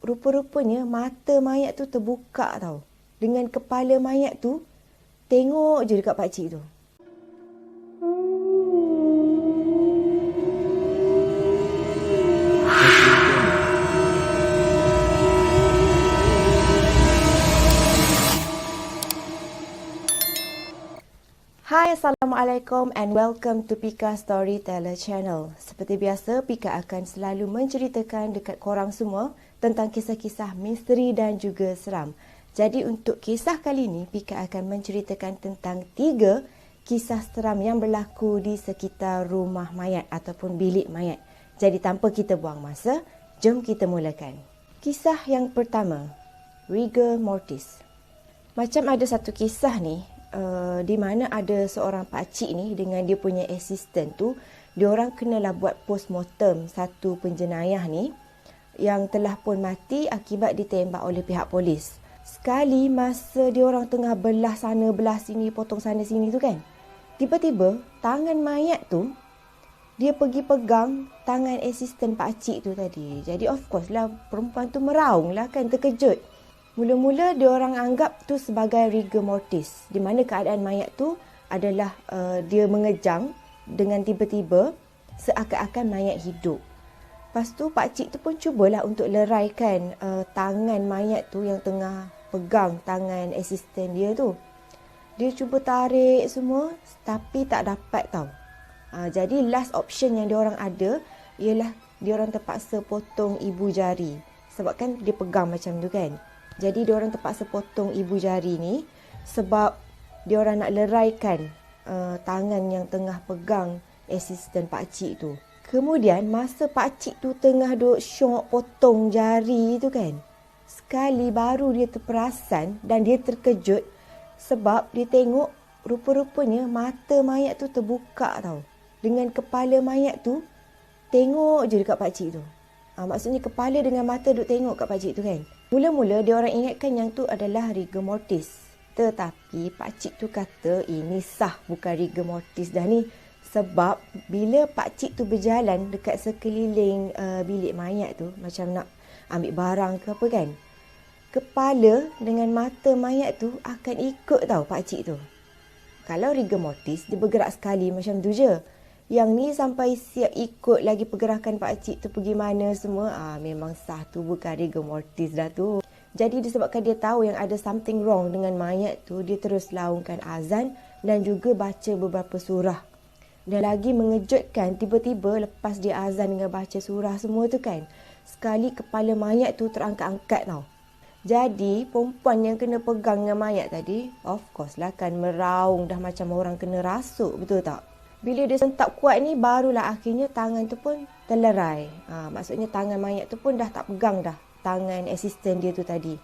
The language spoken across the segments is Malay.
rupa-rupanya mata mayat tu terbuka tau. Dengan kepala mayat tu, tengok je dekat pakcik tu. Hai, Assalamualaikum and welcome to Pika Storyteller Channel. Seperti biasa, Pika akan selalu menceritakan dekat korang semua tentang kisah-kisah misteri dan juga seram. Jadi untuk kisah kali ini, Pika akan menceritakan tentang 3 kisah seram yang berlaku di sekitar rumah mayat ataupun bilik mayat. Jadi tanpa kita buang masa, jom kita mulakan. Kisah yang pertama, Rigor Mortis. Macam ada satu kisah ni, di mana ada seorang pakcik ni dengan dia punya assistant tu, diorang kenalah buat postmortem satu penjenayah ni yang telah pun mati akibat ditembak oleh pihak polis. Sekali masa diorang tengah belah sana belah sini, potong sana sini tu kan, tiba-tiba tangan mayat tu dia pergi pegang tangan assistant pakcik tu tadi. Jadi of course lah perempuan tu meraung lah kan, terkejut. Mula-mula diorang anggap tu sebagai rigor mortis, di mana keadaan mayat tu adalah dia mengejang dengan tiba-tiba seakan-akan mayat hidup. Lepas tu pakcik tu pun cubalah untuk leraikan tangan mayat tu yang tengah pegang tangan asisten dia tu. Dia cuba tarik semua tapi tak dapat tau. Jadi last option yang diorang ada ialah diorang terpaksa potong ibu jari. Sebab kan dia pegang macam tu kan. Jadi diorang terpaksa potong ibu jari ni sebab diorang nak leraikan tangan yang tengah pegang asisten pakcik tu. Kemudian masa pakcik tu tengah duk syok potong jari tu kan, sekali baru dia terperasan dan dia terkejut sebab dia tengok rupa-rupanya mata mayat tu terbuka tau. Dengan kepala mayat tu tengok je dekat pakcik tu. Maksudnya kepala dengan mata duk tengok kat pakcik tu kan. Mula-mula dia orang ingatkan yang tu adalah rigor mortis. Tetapi pakcik tu kata ini sah bukan rigor mortis dah ni. Sebab bila pakcik tu berjalan dekat sekeliling bilik mayat tu, macam nak ambil barang ke apa kan, kepala dengan mata mayat tu akan ikut tau pakcik tu. Kalau rigor mortis, dia bergerak sekali macam tu je. Yang ni sampai siap ikut lagi pergerakan pakcik tu pergi mana semua. Memang sah tu bukan rigor mortis dah tu. Jadi disebabkan dia tahu yang ada something wrong dengan mayat tu, dia terus laungkan azan dan juga baca beberapa surah. Dan lagi mengejutkan, tiba-tiba lepas dia azan dengan baca surah semua tu kan, sekali kepala mayat tu terangkat-angkat tau. Jadi perempuan yang kena pegang dengan mayat tadi, of course lah kan meraung dah macam orang kena rasuk, betul tak? Bila dia sentap kuat ni, barulah akhirnya tangan tu pun terlerai. Maksudnya tangan mayat tu pun dah tak pegang dah tangan asisten dia tu tadi.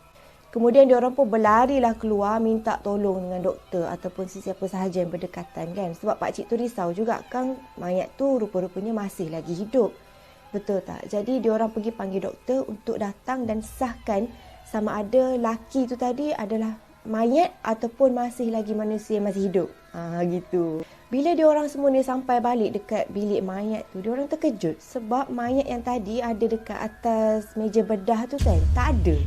Kemudian diorang pun berlarilah keluar minta tolong dengan doktor ataupun sesiapa sahaja yang berdekatan kan. Sebab pakcik tu risau juga kan mayat tu rupa-rupanya masih lagi hidup. Betul tak? Jadi diorang pergi panggil doktor untuk datang dan sahkan sama ada laki tu tadi adalah mayat ataupun masih lagi manusia yang masih hidup. Gitu. Bila diorang semua ni sampai balik dekat bilik mayat tu, diorang terkejut sebab mayat yang tadi ada dekat atas meja bedah tu kan, tak ada.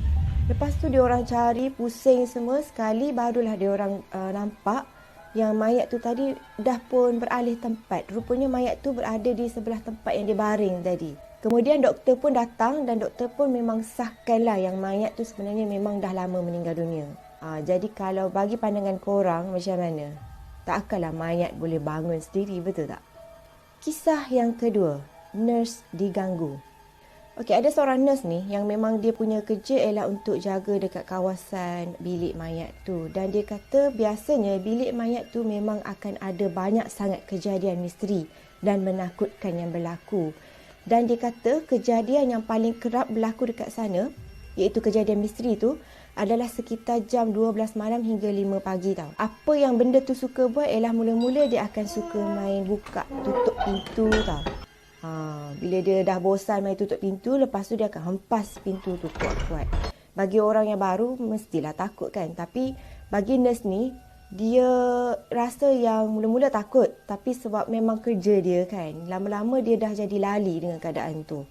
Lepas tu diorang cari pusing semua, sekali barulah diorang nampak yang mayat tu tadi dah pun beralih tempat. Rupanya mayat tu berada di sebelah tempat yang dia baring tadi. Kemudian doktor pun datang dan doktor pun memang sahkanlah yang mayat tu sebenarnya memang dah lama meninggal dunia. Jadi kalau bagi pandangan korang macam mana? Tak akanlah mayat boleh bangun sendiri, betul tak? Kisah yang kedua, nurse diganggu. Okey, ada seorang nurse ni yang memang dia punya kerja ialah untuk jaga dekat kawasan bilik mayat tu. Dan dia kata biasanya bilik mayat tu memang akan ada banyak sangat kejadian misteri dan menakutkan yang berlaku. Dan dia kata kejadian yang paling kerap berlaku dekat sana, iaitu kejadian misteri tu, adalah sekitar jam 12 malam hingga 5 pagi tau. Apa yang benda tu suka buat ialah mula-mula dia akan suka main buka tutup pintu tau. Bila dia dah bosan main tutup pintu, lepas tu dia akan hempas pintu tu kuat-kuat. Bagi orang yang baru mestilah takut kan. Tapi bagi nurse ni, dia rasa yang mula-mula takut. Tapi sebab memang kerja dia kan, lama-lama dia dah jadi lali dengan keadaan tu.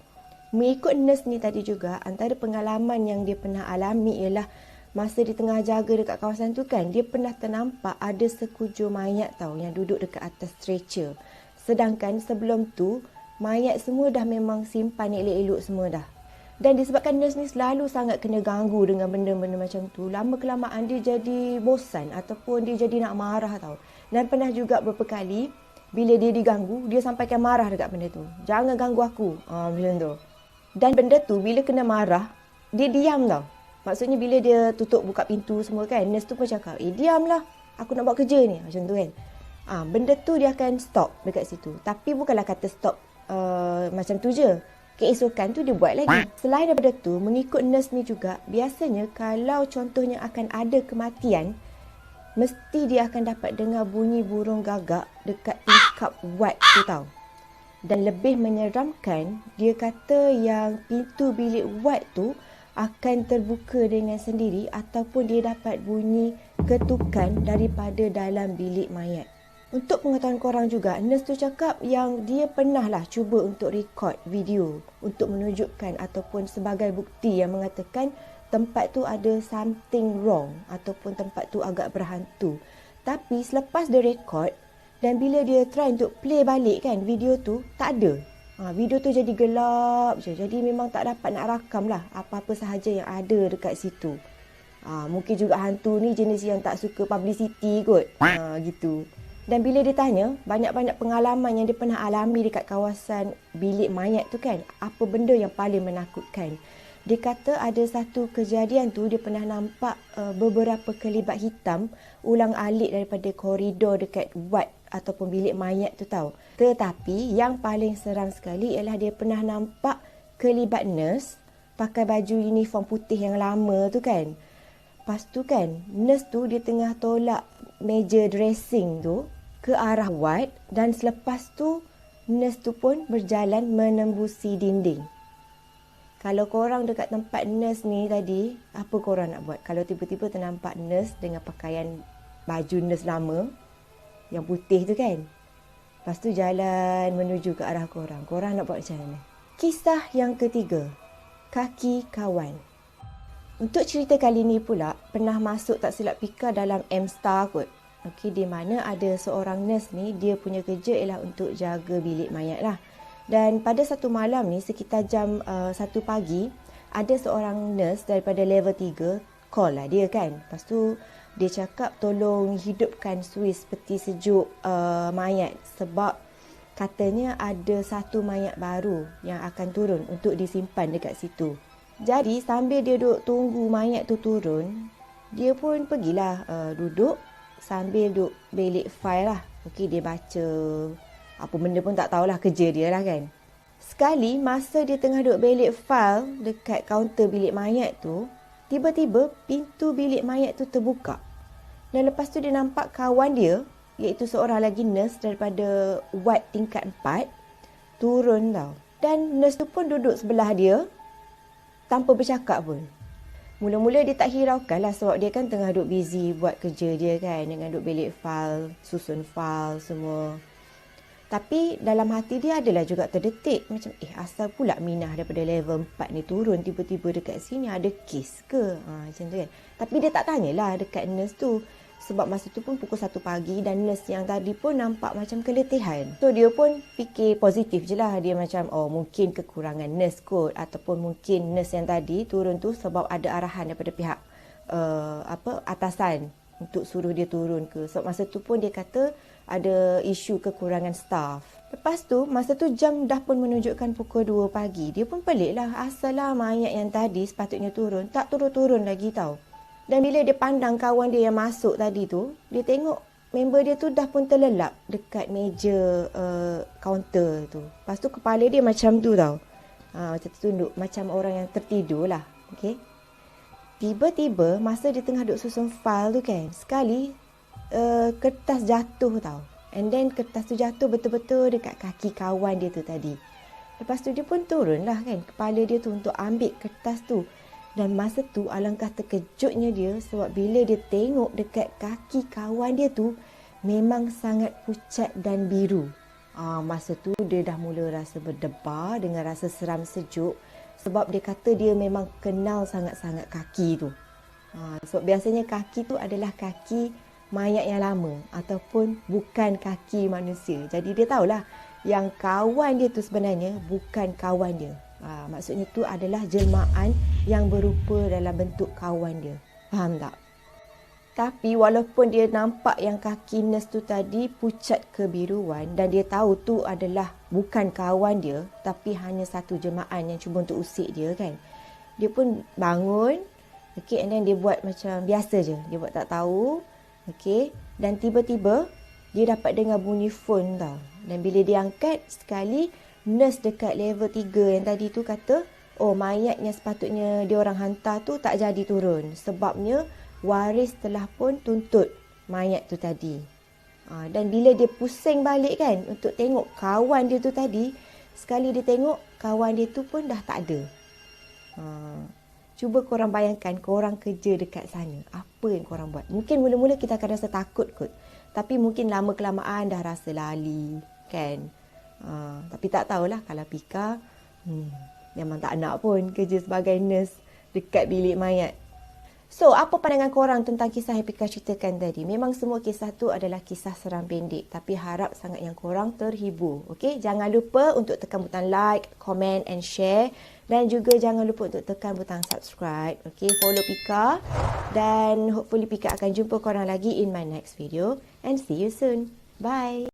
Mengikut nurse ni tadi juga, antara pengalaman yang dia pernah alami ialah masa dia tengah jaga dekat kawasan tu kan, dia pernah ternampak ada sekujur mayat tau yang duduk dekat atas stretcher. Sedangkan sebelum tu, mayat semua dah memang simpan elok-elok semua dah. Dan disebabkan nurse ni selalu sangat kena ganggu dengan benda-benda macam tu, lama-kelamaan dia jadi bosan ataupun dia jadi nak marah tau. Dan pernah juga beberapa kali, bila dia diganggu, dia sampaikan marah dekat benda tu. Jangan ganggu aku. Macam tu. Dan benda tu bila kena marah, dia diam tau. Maksudnya bila dia tutup buka pintu semua kan, nurse tu pun cakap, diamlah, aku nak buat kerja ni. Macam tu kan. Benda tu dia akan stop dekat situ. Tapi bukanlah kata stop macam tu je. Keesokan tu dia buat lagi. Selain daripada tu, mengikut nurse ni juga, biasanya kalau contohnya akan ada kematian, mesti dia akan dapat dengar bunyi burung gagak dekat tingkap ward tu tau. Dan lebih menyeramkan, dia kata yang pintu bilik ward tu akan terbuka dengan sendiri ataupun dia dapat bunyi ketukan daripada dalam bilik mayat. Untuk pengetahuan korang juga, nurse tu cakap yang dia pernah lah cuba untuk rekod video untuk menunjukkan ataupun sebagai bukti yang mengatakan tempat tu ada something wrong ataupun tempat tu agak berhantu. Tapi selepas dia rekod, dan bila dia try untuk play balik kan video tu, tak ada. Video tu jadi gelap je. Jadi memang tak dapat nak rakam lah apa-apa sahaja yang ada dekat situ. Mungkin juga hantu ni jenis yang tak suka publicity kot. Gitu. Dan bila dia tanya, banyak-banyak pengalaman yang dia pernah alami dekat kawasan bilik mayat tu kan, apa benda yang paling menakutkan. Dia kata ada satu kejadian tu dia pernah nampak beberapa kelibat hitam ulang-alik daripada koridor dekat ward ataupun bilik mayat tu tau. Tetapi yang paling seram sekali ialah dia pernah nampak kelibat nurse pakai baju uniform putih yang lama tu kan. Lepas tu kan, nurse tu dia tengah tolak meja dressing tu ke arah ward dan selepas tu nurse tu pun berjalan menembusi dinding. Kalau korang dekat tempat nurse ni tadi, apa korang nak buat? Kalau tiba-tiba ternampak nurse dengan pakaian baju nurse lama yang putih tu kan. Lepas tu jalan menuju ke arah korang. Korang nak buat macam mana? Kisah yang ketiga. Kaki kawan. Untuk cerita kali ni pula, pernah masuk tak silap Pika dalam M-Star kot. Okey, di mana ada seorang nurse ni, dia punya kerja ialah untuk jaga bilik mayat lah. Dan pada satu malam ni, sekitar jam 1 pagi, ada seorang nurse daripada level 3 call lah dia kan. Lepas tu, dia cakap tolong hidupkan suis peti sejuk mayat sebab katanya ada satu mayat baru yang akan turun untuk disimpan dekat situ. Jadi sambil dia duduk tunggu mayat tu turun, dia pun pergilah duduk sambil duduk belik file lah. Okey, dia baca apa benda pun tak tahulah, kerja dia lah kan. Sekali masa dia tengah duduk belik file dekat kaunter bilik mayat tu, tiba-tiba pintu bilik mayat tu terbuka. Dan lepas tu dia nampak kawan dia, iaitu seorang lagi nurse daripada ward tingkat 4, turun tau. Dan nurse tu pun duduk sebelah dia, tanpa bercakap pun. Mula-mula dia tak hiraukan lah sebab dia kan tengah duduk busy buat kerja dia kan, dengan duduk belik file, susun file semua. Tapi dalam hati dia adalah juga terdetik. Macam asal pula Minah daripada level 4 ni turun tiba-tiba dekat sini, ada kes ke? Macam tu kan. Tapi dia tak tanyalah dekat nurse tu. Sebab masa tu pun pukul 1 pagi dan nurse yang tadi pun nampak macam keletihan. So dia pun fikir positif je lah. Dia macam mungkin kekurangan nurse kot. Ataupun mungkin nurse yang tadi turun tu sebab ada arahan daripada pihak atasan untuk suruh dia turun ke. So masa tu pun dia kata ada isu kekurangan staff. Lepas tu, masa tu jam dah pun menunjukkan pukul 2 pagi. Dia pun pelik lah. Asal lah mayat yang tadi sepatutnya turun, tak turun-turun lagi tau. Dan bila dia pandang kawan dia yang masuk tadi tu, dia tengok member dia tu dah pun terlelap dekat meja kaunter tu. Lepas tu kepala dia macam tu tau. Macam tunduk, macam orang yang tertidur lah. Okay? Tiba-tiba, masa dia tengah duduk susun file tu kan, sekali kertas jatuh tau. And then kertas tu jatuh betul-betul dekat kaki kawan dia tu tadi. Lepas tu dia pun turun lah kan, kepala dia tu untuk ambil kertas tu. Dan masa tu alangkah terkejutnya dia sebab bila dia tengok dekat kaki kawan dia tu, memang sangat pucat dan biru. Masa tu dia dah mula rasa berdebar dengan rasa seram sejuk sebab dia kata dia memang kenal sangat-sangat kaki tu. Sebab biasanya kaki tu adalah kaki mayat yang lama ataupun bukan kaki manusia. Jadi dia tahulah yang kawan dia tu sebenarnya bukan kawan dia. Maksudnya tu adalah jelmaan yang berupa dalam bentuk kawan dia. Faham tak? Tapi walaupun dia nampak yang kaki nurse tu tadi pucat kebiruan dan dia tahu tu adalah bukan kawan dia tapi hanya satu jemaah yang cuba untuk usik dia kan. Dia pun bangun, okay, and then dia buat macam biasa je. Dia buat tak tahu, okay. Dan tiba-tiba dia dapat dengar bunyi phone tau. Dan bila dia angkat sekali, nurse dekat level 3 yang tadi tu kata, oh mayat yang sepatutnya dia orang hantar tu tak jadi turun. Sebabnya waris telah pun tuntut mayat tu tadi. Dan bila dia pusing balik kan untuk tengok kawan dia tu tadi, sekali dia tengok kawan dia tu pun dah tak ada. Cuba korang bayangkan korang kerja dekat sana. Apa yang korang buat? Mungkin mula-mula kita akan rasa takut kot. Tapi mungkin lama kelamaan dah rasa lali kan. Tapi tak tahulah kalau Pika memang tak nak pun kerja sebagai nurse dekat bilik mayat. So, apa pandangan korang tentang kisah yang Pika ceritakan tadi? Memang semua kisah tu adalah kisah seram pendek. Tapi harap sangat yang korang terhibur. Okay? Jangan lupa untuk tekan butang like, comment and share. Dan juga jangan lupa untuk tekan butang subscribe. Okay? Follow Pika. Dan hopefully Pika akan jumpa korang lagi in my next video. And see you soon. Bye!